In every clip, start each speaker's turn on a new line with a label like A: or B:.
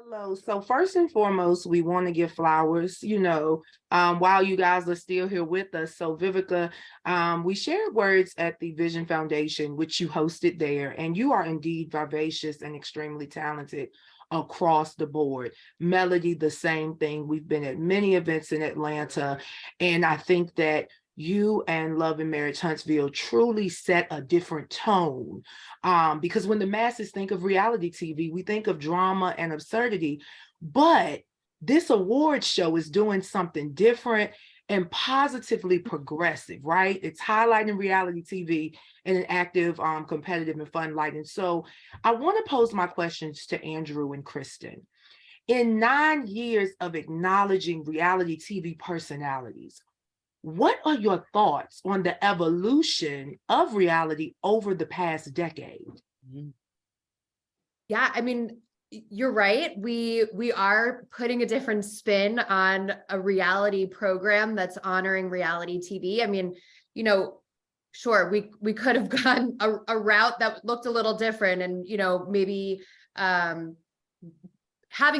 A: Hello. So first and foremost, we want to give flowers, while you guys are still here with us. So Vivica, we shared words at the Vision Foundation, which you hosted there, and you are indeed vivacious and extremely talented across the board. Melody, the same thing. We've been at many events in Atlanta, and I think that you and Love and Marriage Huntsville truly set a different tone, because when the masses think of reality TV, we think of drama and absurdity, but this award show is doing something different and positively progressive, right? It's highlighting reality TV in an active, competitive, and fun light. And so I want to pose my questions to Andrew and Kristen. In 9 years of acknowledging reality TV personalities, what are your thoughts on the evolution of reality over the past decade?
B: Yeah, I mean, you're right. We are putting a different spin on a reality program that's honoring reality TV. I mean, sure, we could have gone a route that looked a little different and, maybe having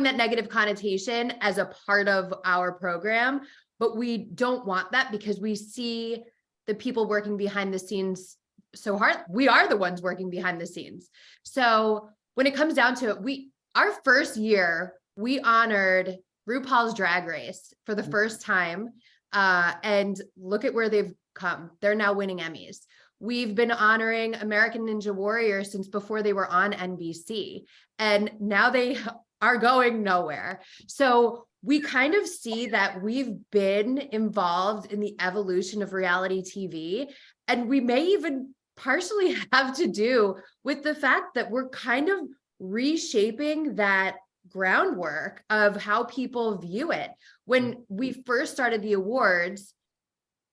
B: that negative connotation as a part of our program, but we don't want that because we see the people working behind the scenes so hard. We are the ones working behind the scenes. So when it comes down to it, our first year, we honored RuPaul's Drag Race for the first time. And look at where they've come. They're now winning Emmys. We've been honoring American Ninja Warrior since before they were on NBC. And now they are going nowhere. So we kind of see that we've been involved in the evolution of reality TV. And we may even partially have to do with the fact that we're kind of reshaping that groundwork of how people view it. When we first started the awards,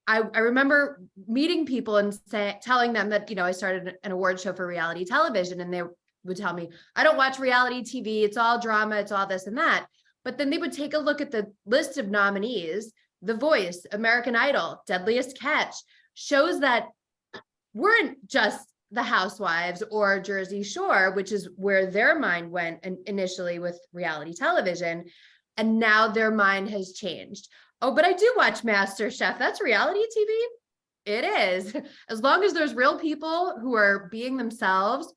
B: I remember meeting people and telling them that, I started an award show for reality television, and they would tell me, I don't watch reality TV. It's all drama. It's all this and that. But then they would take a look at the list of nominees, The Voice, American Idol, Deadliest Catch, shows that weren't just the Housewives or Jersey Shore, which is where their mind went initially with reality television. And now their mind has changed. Oh, but I do watch MasterChef. That's reality TV. It is. As long as there's real people who are being themselves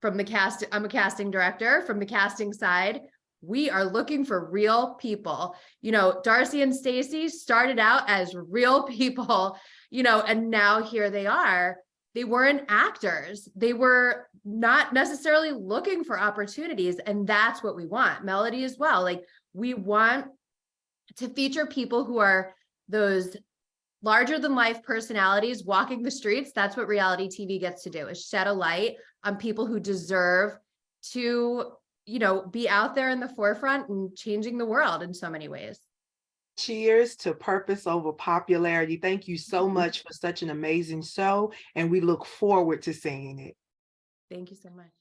B: from the cast. I'm a casting director. From the casting side, we are looking for real people. Darcy and Stacey started out as real people, and now here they are. They weren't actors. They were not necessarily looking for opportunities. And that's what we want. Melody as well. Like, we want to feature people who are those larger than life personalities walking the streets. That's what reality TV gets to do, is shed a light on people who deserve to, be out there in the forefront and changing the world in so many ways.
A: Cheers to purpose over popularity. Thank you so much for such an amazing show, and we look forward to seeing it.
B: Thank you so much.